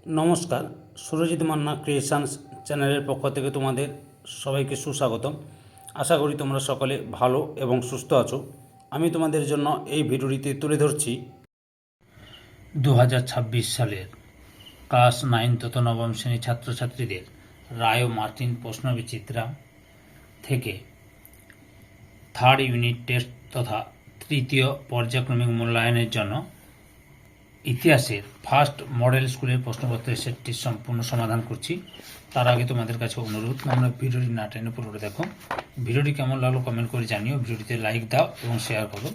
নমস্কার, সুরজিৎ মান্না ক্রিয়েশনস চ্যানেলের পক্ষ থেকে তোমাদের সবাইকে সুস্বাগতম। আশা করি তোমরা সকলে ভালো এবং সুস্থ আছো। আমি তোমাদের জন্য এই ভিডিওটিতে তুলে ধরছি 2026 সালের ক্লাস 9 তথা নবম শ্রেণীর ছাত্রছাত্রীদের রায় ও মার্টিন প্রশ্নবিচিত্রা থেকে থার্ড ইউনিট টেস্ট তথা তৃতীয় পর্যায়ক্রমিক মূল্যায়নের জন্য ইতিহাসের ফার্স্ট মডেল স্কুলের প্রশ্নপত্রের সেটটি সম্পূর্ণ সমাধান করছি। তার আগে তোমাদের কাছে অনুরোধ, তোমরা ভিডিওটি না টেনে পুরোটা দেখো। ভিডিওটি কেমন লাগলো কমেন্ট করে জানিও, ভিডিওটিতে লাইক দাও এবং শেয়ার করো,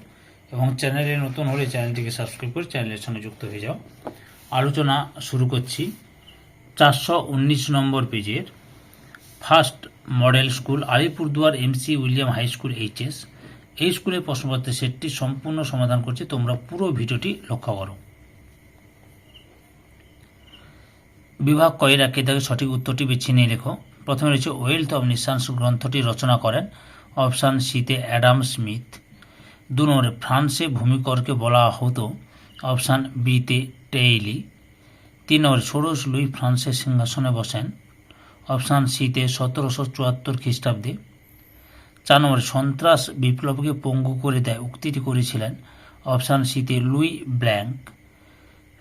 এবং চ্যানেলে নতুন হলে চ্যানেলটিকে সাবস্ক্রাইব করে চ্যানেলের সঙ্গে যুক্ত হয়ে যাও। আলোচনা শুরু করছি 419 নম্বর পেজের first model school Alipurduar MC William high school HS. এই স্কুলের প্রশ্নপত্রের সেটটি সম্পূর্ণ সমাধান করছি, তোমরা পুরো ভিডিওটি লক্ষ্য করো। বিভাগ কয়ের একে দাগে সঠিক উত্তরটি বেছে নিয়ে লেখো। প্রথমে রয়েছে ওয়েলথ অব নেশনস গ্রন্থটি রচনা করেন অপশান সিতে অ্যাডাম স্মিথ। 2 নম্বরে ফ্রান্সে ভূমিকরকে বলা হতো অপশান বিতে টেইলি। 3 নম্বরে ষোড়শ লুই ফ্রান্সের সিংহাসনে বসেন অপশান সিতে 1774 খ্রিস্টাব্দে। 4 নম্বরে সন্ত্রাস বিপ্লবকে পঙ্গু করে দেয় উক্তিটি করেছিলেন অপশান সিতে লুই ব্ল্যাঙ্ক।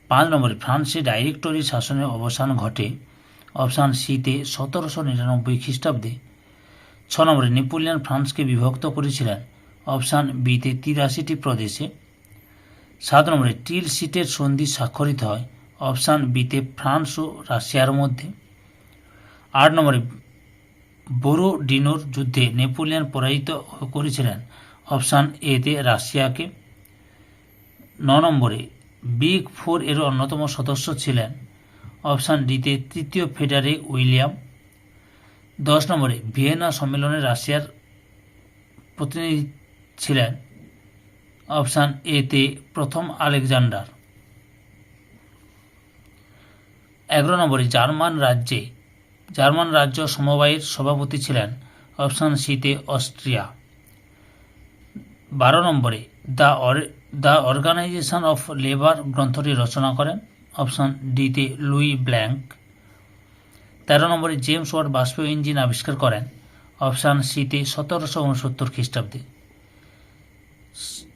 5 নম্বরে ফ্রান্সে ডাইরেক্টরি শাসনের অবসান ঘটে অপশান সিতে 1799 খ্রিস্টাব্দে। 6 নম্বরে নেপোলিয়ন ফ্রান্সকে বিভক্ত করেছিলেন অপশান বিতে 83টি প্রদেশে। 7 নম্বরে টিল সিটের সন্ধি স্বাক্ষরিত হয় অপশান বিতে ফ্রান্স ও রাশিয়ার মধ্যে। 8 নম্বরে বোরোডিনোর যুদ্ধে নেপোলিয়ন পরাজিত করেছিলেন অপশান এতে রাশিয়াকে। 9 নম্বরে বিগ ফোর এর অন্যতম সদস্য ছিলেন অপশান ডিতে তৃতীয় ফেডারে উইলিয়াম। 10 নম্বরে ভিয়েনা সম্মেলনে রাশিয়ার প্রতিনিধি ছিলেন অপশান এতে প্রথম আলেকজান্ডার। 11 নম্বরে জার্মান রাজ্য সমবায়ের সভাপতি ছিলেন অপশান সিতে অস্ট্রিয়া। 12 নম্বরে দ্য অর্গানাইজেশন অফ লেবার গ্রন্থটি রচনা করেন অপশান ডিতে লুই ব্ল্যাঙ্ক। 13 নম্বরে জেমস ওয়াট বাষ্পীয় ইঞ্জিন আবিষ্কার করেন অপশান সিতে 1769 খ্রিস্টাব্দে।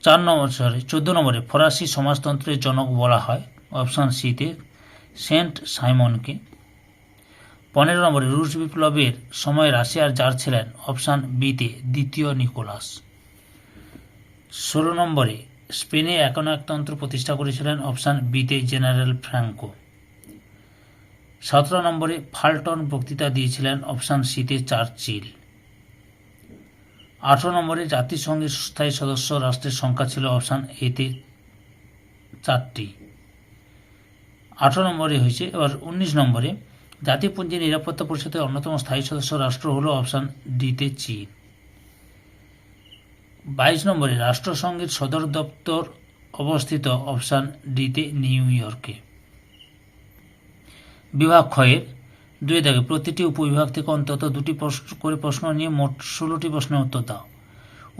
14 নম্বরে ফরাসি সমাজতন্ত্রের জনক বলা হয় অপশান সিতে সেন্ট সাইমনকে। 15 নম্বরে রুশ বিপ্লবের সময় রাশিয়ার জার ছিলেন অপশান বিতে দ্বিতীয় নিকোলাস। 16 নম্বরে স্পেনে একনায়কতন্ত্র প্রতিষ্ঠা করেছিলেন অপশান বিতে জেনারেল ফ্র্যাঙ্কো। 17 নম্বরে ফাল্টন বক্তৃতা দিয়েছিলেন অপশান সিতে চার্চিল। 18 নম্বরে জাতিসংঘের স্থায়ী সদস্য রাষ্ট্রের সংখ্যা ছিল অপশান এতে 4টি। 18 নম্বরে হয়েছে। এবার 19 নম্বরে জাতিপুঞ্জের নিরাপত্তা পরিষদের অন্যতম স্থায়ী সদস্য রাষ্ট্র হল অপশান ডিতে চীন। 22 নম্বরে রাষ্ট্রসংঘের সদর দপ্তর অবস্থিত অপশান ডিতে নিউ ইয়র্কে। বিভাগ ক্ষয়ের 2 দাগে প্রতিটি উপবিভাগ থেকে অন্তত 2টি করে প্রশ্ন নিয়ে মোট 16টি প্রশ্নের উত্তর দাও।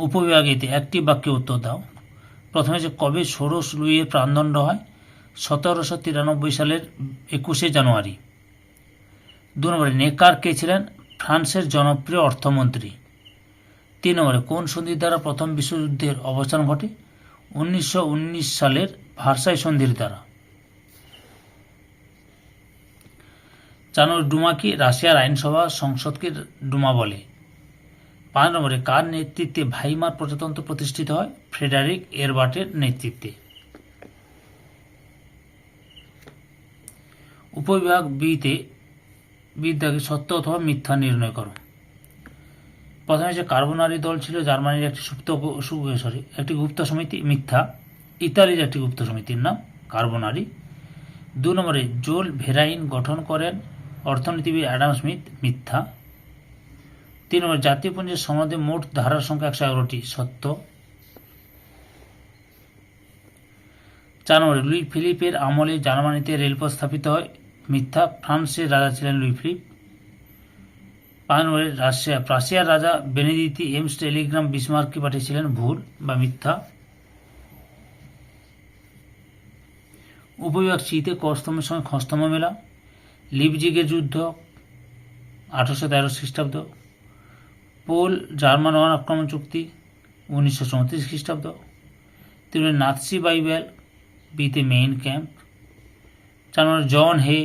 উপবিভাগ এতে একটি বাক্যে উত্তর দাও। প্রথমে যে কবে ষোড়শ লুইয়ের প্রাণদণ্ড হয় 1793 সালের 21শে জানুয়ারি। 2 নম্বরে নেকার কে ছিলেন ফ্রান্সের জনপ্রিয় অর্থমন্ত্রী। 3 নম্বরে কোন সন্ধির দ্বারা প্রথম বিশ্বযুদ্ধের অবসান ঘটে 1919 সালের ভার্সাই সন্ধির দ্বারা। 4 নম্বরে ডুমা কি রাশিয়ার আইনসভা সংসদকে ডুমা বলে। 5 নম্বরে কার নেতৃত্বে ভাইমার প্রজাতন্ত্র প্রতিষ্ঠিত হয় ফ্রেডারিক এরবার্টের নেতৃত্বে। উপবিভাগ বিতে বিদ্যাকে সত্য অথবা মিথ্যা নির্ণয় করো। প্রথমে যে কার্বোনারি দল ছিল জার্মানির একটি গুপ্ত সমিতি, মিথ্যা। ইতালির একটি গুপ্ত সমিতির নাম কার্বোনারি। 2 নম্বরে জোল ভেরাইন গঠন করেন অর্থনীতিবিদ অ্যাডাম স্মিথ, মিথ্যা। 3 নম্বরে জাতিপুঞ্জের সনদে মোট ধারার সংখ্যা 111টি, সত্য। 4 নম্বরে লুই ফিলিপের আমলে জার্মানিতে রেলপথ স্থাপিত হয়, মিথ্যা। ফ্রান্সের রাজা ছিলেন লুই ফিলিপ। 5 নম্বরে প্রাশিয়ার রাজা বেনেদিতি এমস টেলিগ্রাম বিসমার্ককে পাঠিয়েছিলেন, ভুল বা মিথ্যা। উপবিভাগ সিতে ক স্তম্ভের সঙ্গে খ স্তম্ভ মেলা। লিপজিগের যুদ্ধ 1813 খ্রিস্টাব্দ, পোল জার্মান আক্রমণ চুক্তি 1934 খ্রিস্টাব্দ, নাৎসি বাইবেল বিতে মেইন ক্যাম্প, 4 জন হে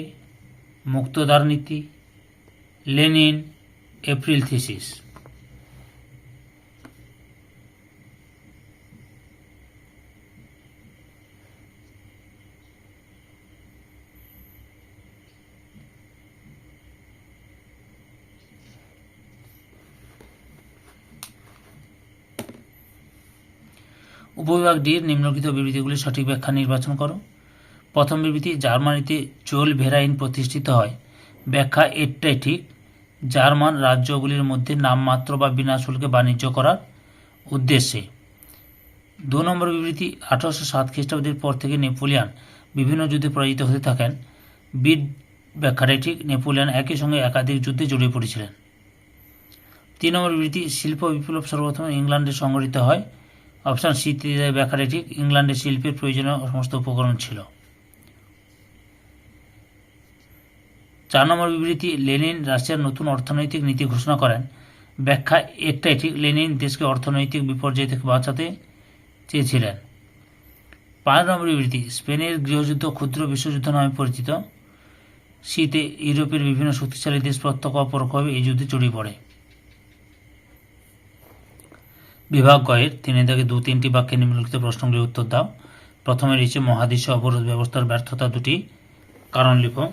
মুক্তদার নীতি, লেনিন এপ্রিল থিসিস। উপবিভাগ ডির নিম্নলিখিত বিবৃতিগুলির সঠিক ব্যাখ্যা নির্বাচন করো। প্রথম বিবৃতি, জার্মানিতে জোলভেরাইন প্রতিষ্ঠিত হয়। ব্যাখ্যা এটাই ঠিক। জার্মান রাজ্যগুলির মধ্যে নামমাত্র বা বিনা শুল্কে বাণিজ্য করার উদ্দেশ্যে। 2 নম্বর বিবৃতি, 1807 খ্রিস্টাব্দের পর থেকে নেপোলিয়ন বিভিন্ন যুদ্ধে পরাজিত হতে থাকেন। বিড ব্যাখ্যাটাই ঠিক। নেপোলিয়ন একই সঙ্গে একাধিক যুদ্ধে জড়িয়ে পড়েছিলেন। 3 নম্বর বিবৃতি, শিল্প বিপ্লব সর্বপ্রথম ইংল্যান্ডে সংঘটিত হয়। অপশান সি ব্যাখ্যাটাই ঠিক। ইংল্যান্ডে শিল্পের প্রয়োজনীয় সমস্ত উপকরণ ছিল। 4 নম্বর বিবৃতি, লেনিন রাশিয়ার নতুন অর্থনৈতিক নীতি ঘোষণা করেন। ব্যাখ্যা একটাই ঠিক। লেনিন দেশকে অর্থনৈতিক বিপর্যয় থেকে বাঁচাতে চেয়েছিলেন। 5 নম্বর বিবৃতি, স্পেনের গৃহযুদ্ধ ক্ষুদ্র বিশ্বযুদ্ধ নামে পরিচিত। সিতে ইউরোপের বিভিন্ন শক্তিশালী দেশ প্রত্যক্ষ অপরোক্ষভাবে এই যুদ্ধে জড়িয়ে পড়ে। বিভাগ গয়ের 3-2-3টি বাক্যে নিম্নলিখিত প্রশ্নগুলির উত্তর দাও। প্রথমে রয়েছে মহাদেশীয় অবরোধ ব্যবস্থার ব্যর্থতা 2টি কারণ লিখো।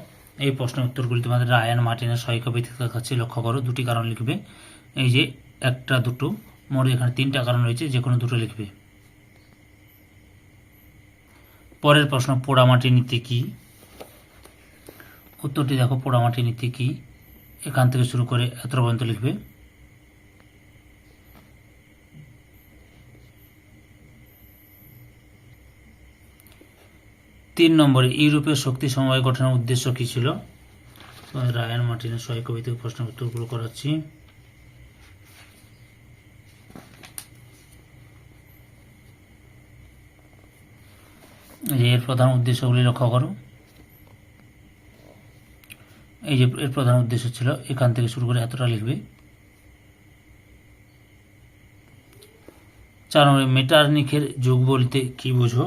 এই প্রশ্নের উত্তরগুলি তোমাদের রায়ান মার্টিনের সহায়িকা ভিত্তিতে কাছে লক্ষ্য করো। 2টি কারণ লিখবে। এই যে 1টা 2টো, মোট এখানে 3টা কারণ রয়েছে, যে কোনো 2টো লিখবে। পরের প্রশ্ন, পোড়ামাটির নীতি কি? উত্তরটি দেখো, পোড়ামাটির নীতি কি, এখান থেকে শুরু করে এত পর্যন্ত লিখবে। তিন নম্বরে, ইউরোপের শক্তি সমবায় গঠনের উদ্দেশ্য কি ছিল? রায়ান মার্টিনের সহায়িকা ভিত্তিক প্রশ্নের উত্তরগুলো করাচ্ছি। এর প্রধান উদ্দেশ্যগুলি লক্ষ্য করো। এই যে এর প্রধান উদ্দেশ্য ছিল, এখান থেকে শুরু করে এতটা লিখবে। 4 নম্বরে, মেটারনিখের যুগ বলতে কি বোঝো?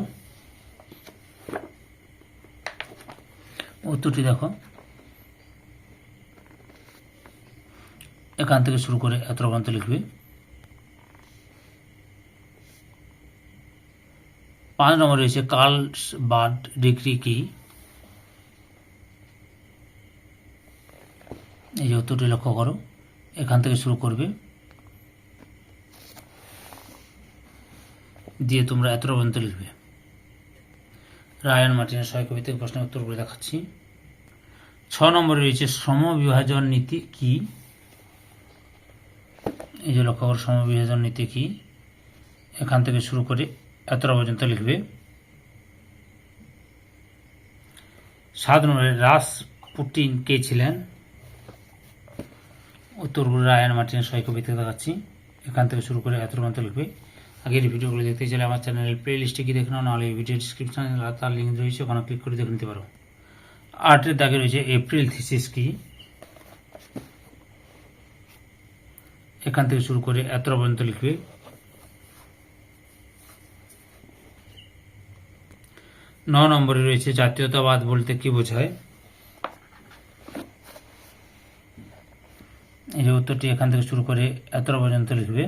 উত্তরটি দেখো, এখান থেকে শুরু করে এত পর্যন্ত লিখবে। 5 নম্বরে রয়েছে কার্লসবাদ ডিক্রি কি? এই যে উত্তরটি লক্ষ্য করো, এখান থেকে শুরু করবে, দিয়ে তোমরা এত পর্যন্ত লিখবে। রায়ান মার্টিনের সহায়িকা ভিত্তিক প্রশ্নের উত্তরগুলো দেখাচ্ছি। 6 নম্বরে রয়েছে সমবিভাজন নীতি কি? এই যে লক্ষ্য করো, সমবিভাজন নীতি কি, এখান থেকে শুরু করে এত পর্যন্ত লিখবে। 7 নম্বরে, রাসপুটিন কে ছিলেন? উত্তরগুলো রায়ান মার্টিনের সহায়িকা ভিত্তিক দেখাচ্ছি। এখান থেকে শুরু করে এত পর্যন্ত লিখবে। আগের ভিডিওগুলো দেখতে চাইলে আমার চ্যানেলের প্লে লিস্টে কি দেখে নাও, নাহলে এই ভিডিও ডিসক্রিপশনে তার লিঙ্ক রয়েছে, ওখানে ক্লিক করে দেখে নিতে পারো। 8-এর দাগে রয়েছে এপ্রিল থিসিস কি? এখান থেকে শুরু করে এত পর্যন্ত লিখবে। 9 নম্বরে রয়েছে জাতীয়তাবাদ বলতে কি বোঝায়? এই যে উত্তরটি এখান থেকে শুরু করে এত পর্যন্ত লিখবে।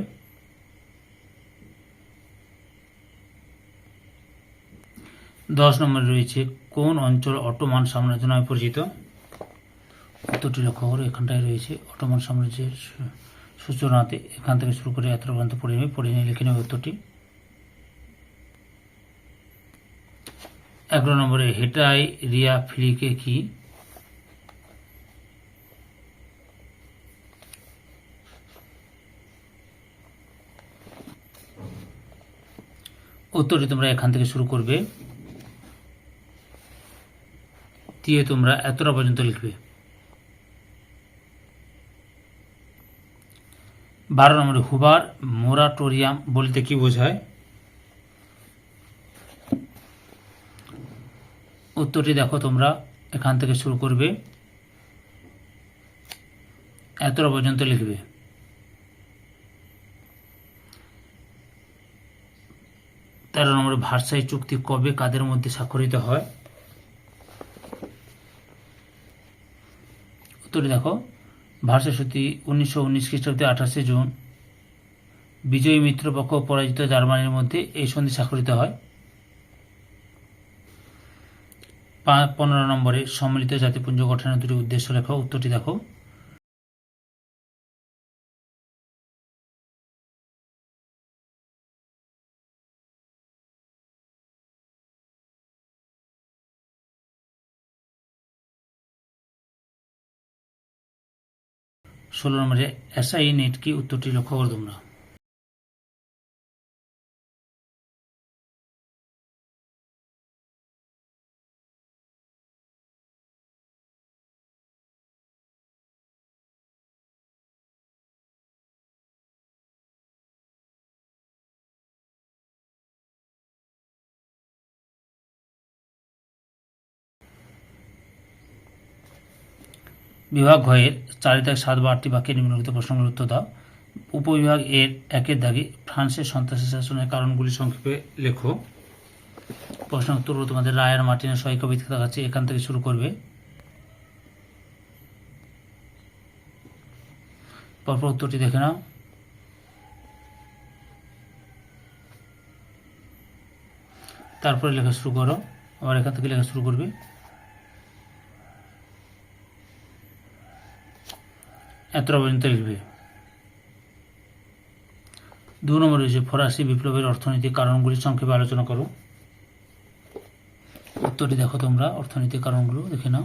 10 নম্বরে রয়েছে কোন অঞ্চল অটোমান সাম্রাজ্য নামে পরিচিত? উত্তরটি লক্ষ্য করে, এখানটায় রয়েছে অটোমান সাম্রাজ্যের সূচনাতে, এখান থেকে শুরু করে এত পর্যন্ত পড়ে নিয়ে লিখে নেবে উত্তরটি। 11 নম্বরে হেটাই রিয়া ফিরিকে কি? উত্তরটি তোমরা এখান থেকে শুরু করবে, দিয়ে তোমরা এতটা পর্যন্ত লিখবে। 12 নম্বরে হুবার মোরাটোরিয়াম বলতে কি বোঝায়? উত্তরটি দেখো, তোমরা এখান থেকে শুরু করবে, এতটা পর্যন্ত লিখবে। 13 নম্বরে ভার্সাই চুক্তি কবে কাদের মধ্যে স্বাক্ষরিত হয়? উত্তরে দেখো, ভার্সাই চুক্তি 1919 খ্রিস্টাব্দে 28শে জুন বিজয়ী মিত্রপক্ষ ও পরাজিত জার্মানির মধ্যে এই সন্ধি স্বাক্ষরিত হয়। 15 নম্বরে সম্মিলিত জাতিপুঞ্জ গঠনের দুটি উদ্দেশ্য লেখো। উত্তরটি দেখো, ষোলো নম্বরে এসআই নেট কি? উত্তরটি লক্ষ্য করো তোমরা। বিভাগ ঘয়ের 4-7 বা 8টি বাক্যে নিম্নলিখিত প্রশ্নগুলোর উত্তর দাও। উপবিভাগ এর 1-এর দাগে ফ্রান্সের সন্ত্রাসী শাসনের কারণগুলি সংক্ষেপে লেখো। প্রশ্ন উত্তরগুলো তোমাদের রায় আর মার্টিনের সহায়িকা কবিতা দেখাচ্ছে, এখান থেকে শুরু করবে। পরপর উত্তরটি দেখে নাও। তারপরে লেখা শুরু করো, আবার এখান থেকে লেখা শুরু করবে। এতটা পর্যন্ত লিখবে। 2 নম্বর রয়েছে ফরাসি বিপ্লবের অর্থনৈতিক কারণগুলি সংক্ষেপে আলোচনা করো। উত্তরটি দেখো তোমরা, অর্থনৈতিক কারণগুলো দেখে নাও।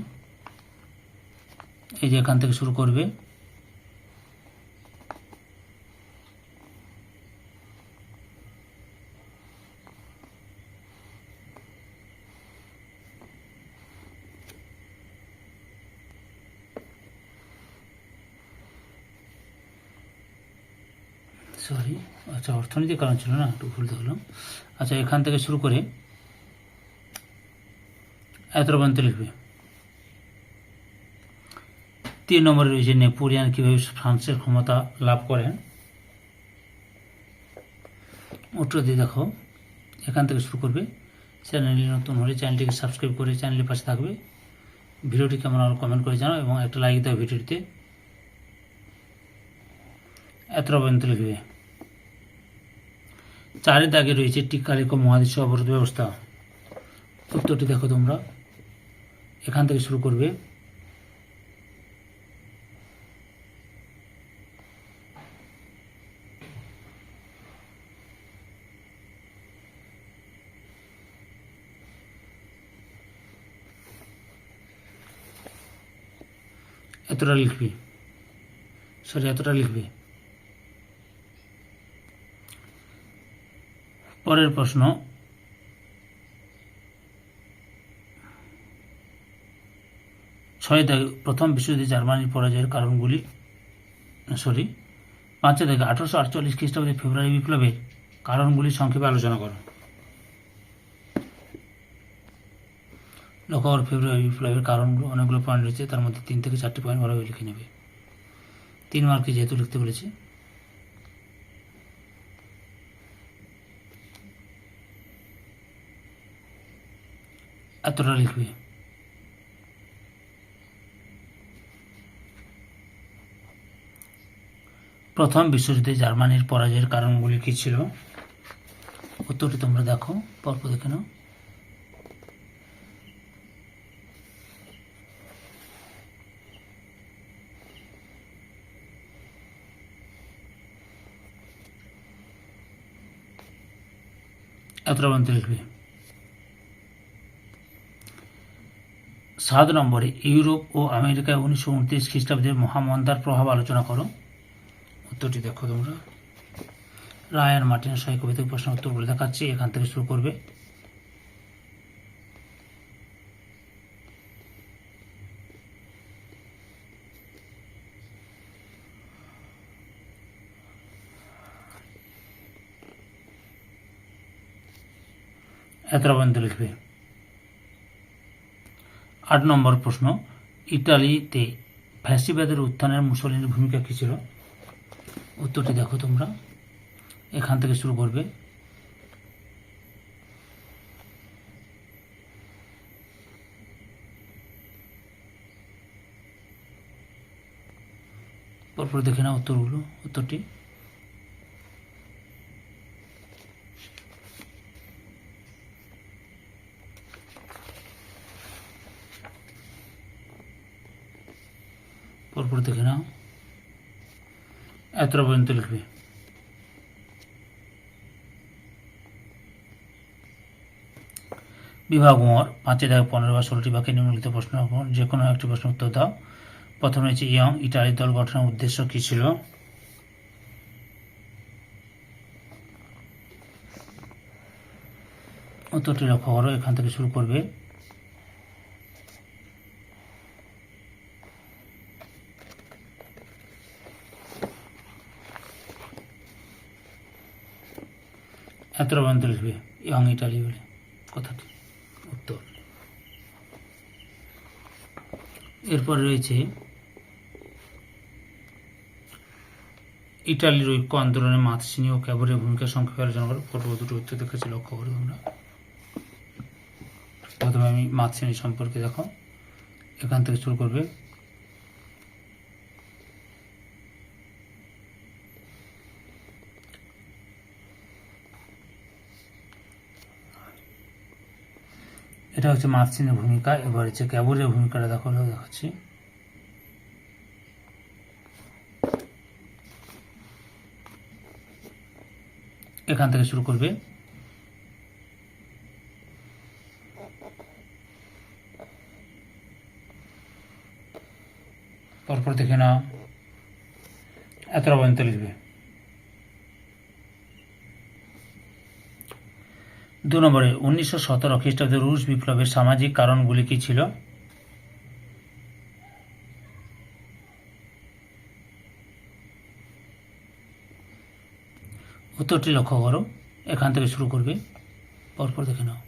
এই যে এখান থেকে শুরু করবে। সরি, আচ্ছা অর্থনৈতিক কারণ ছিল না, একটু ভুল দেখলাম। আচ্ছা এখান থেকে শুরু করে এতটা পর্যন্ত লিখবে। 3 নম্বরে রয়েছে নেপোলিয়ন কীভাবে ফ্রান্সের ক্ষমতা লাভ করেন। উত্তর দিয়ে দেখো, এখান থেকে শুরু করবে। চ্যানেলটি নতুন হলে চ্যানেলটিকে সাবস্ক্রাইব করে চ্যানেলের পাশে থাকবে। ভিডিওটি কেমন হলো কমেন্ট করে জানাও এবং একটা লাইক দাও ভিডিওটিতে। এতটা পর্যন্ত লিখবে। 4-এর দাগে রয়েছে টিকা লেখো মহাদেশীয় অবরোধ ব্যবস্থা। উত্তরটি দেখো তোমরা, এখান থেকে শুরু করবে। এতটা লিখবে, এতটা লিখবে। পরের প্রশ্ন, প্রথম বিশ্বযুদ্ধে জার্মানির পরাজয়ের কারণগুলি 5 থেকে 1848 খ্রিস্টাব্দে ফেব্রুয়ারি বিপ্লবের কারণগুলি সংক্ষেপে আলোচনা করো। লক্ষ্য করো, ফেব্রুয়ারি বিপ্লবের কারণগুলো অনেকগুলো পয়েন্ট রয়েছে, তার মধ্যে 3 থেকে 4টি পয়েন্ট ভালোভাবে লিখে নেবে। 3 মার্কে যেহেতু লিখতে বলেছি। এতটা লিখবে। প্রথম বিশ্বযুদ্ধে জার্মানির পরাজয়ের কারণগুলি কী ছিল? উত্তরটি তোমরা দেখো, পরপর দেখে নাও। এতটা পর্যন্ত লিখবে। 7 নম্বরে ইউরোপ ও আমেরিকায় 1929 খ্রিস্টাব্দের মহামন্দার প্রভাব আলোচনা করো। উত্তরটি দেখো তোমরা, রায় আর মার্টিনের সহায়িকা কবিতা প্রশ্ন উত্তরগুলো দেখাচ্ছি, এখান থেকে শুরু করবে। এতটা পর্যন্ত লিখবে। 8 নম্বর প্রশ্ন, ইটালিতে ফ্যাসিবাদের উত্থানের মুসলিনের ভূমিকা কী ছিল? উত্তরটি দেখো তোমরা, এখান থেকে শুরু করবে। পরপর দেখে নাও উত্তরটি। পরপর দেখে নাও, এতটা পর্যন্ত লিখবে। বিভাগ মোর 5 থেকে 15 বা 16টি বাক্যে নিম্নলিখিত প্রশ্ন যে কোনো একটি প্রশ্ন উত্তর দাও। প্রথমে হচ্ছে ইয়ং ইটালি দল গঠনের উদ্দেশ্য কী ছিল? উত্তরটি লক্ষ্য করো, এখান থেকে শুরু করবে। এতটা পর্যন্ত লিখবে ইয়ং ইটালি বলে কথাটি উত্তর। এরপর রয়েছে ইটালির ঐক্য আন্দোলনে মাতসিনি ও ক্যাবরের ভূমিকা সংক্ষেপে আলোচনা করে। পূর্ব দুটো উত্তর দেখেছি, লক্ষ্য করে তোমরা। প্রথমে আমি মাতসিনি সম্পর্কে দেখো, এখান থেকে শুরু করবে। এটা হচ্ছে মাতসিনির ভূমিকা। এবার হচ্ছে ক্যাবরের ভূমিকাটা দেখাচ্ছি। এখান থেকে শুরু করবে। পরপর দেখে নাও, এতটা পর্যন্ত লিখবে। 2 নম্বরে 1917 খ্রিস্টাব্দে রুশ বিপ্লবের সামাজিক কারণগুলি কী ছিল? উত্তরটি লক্ষ্য করো, এখান থেকে শুরু করবে। পরপর দেখে নাও।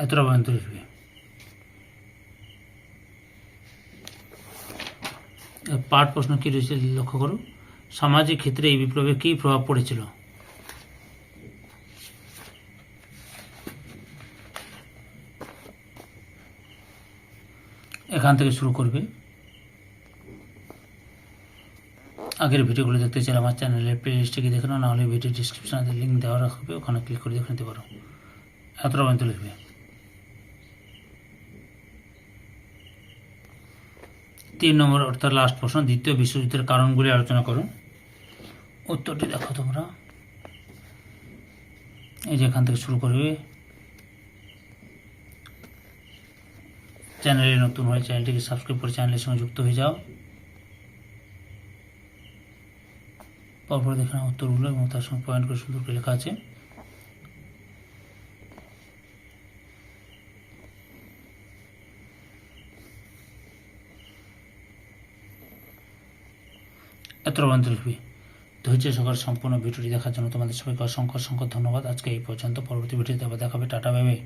এতটা পর্যন্ত লিখবে। পাঠ প্রশ্ন কী রয়েছে লক্ষ্য করো। সামাজিক ক্ষেত্রে এই বিপ্লবে কী প্রভাব পড়েছিল? এখান থেকে শুরু করবে। আগের ভিডিওগুলো দেখতে চাইলে আমার চ্যানেলের প্লে লিস্টে গিয়ে দেখে নাও, নাহলে ভিডিও ডিসক্রিপশনে লিঙ্ক দেওয়া রাখবে, ওখানে ক্লিক করে দেখে নিতে পারো। এতটা পর্যন্ত লিখবে। 3 নম্বর অর্থাৎ লাস্ট প্রশ্ন, দ্বিতীয় বিশ্বযুদ্ধের কারণগুলি আলোচনা করো। উত্তরটি দেখো তোমরা, এই যে এখান থেকে শুরু করবে। চ্যানেলে নতুন হয়ে চ্যানেলটিকে সাবস্ক্রাইব করে চ্যানেলের সঙ্গে যুক্ত হয়ে যাও। পরপর দেখে নাও উত্তরগুলো এবং তার সঙ্গে পয়েন্ট করে সুন্দর করে লেখা আছে। এত পর্যন্ত লিখবি। ধৈর্য সহকারে সম্পূর্ণ ভিডিওটি দেখার জন্য তোমাদের সবাইকে অসংখ্য ধন্যবাদ। আজকে এই পর্যন্ত, পরবর্তী ভিডিওতে আবার দেখাবে। Tata, bye bye.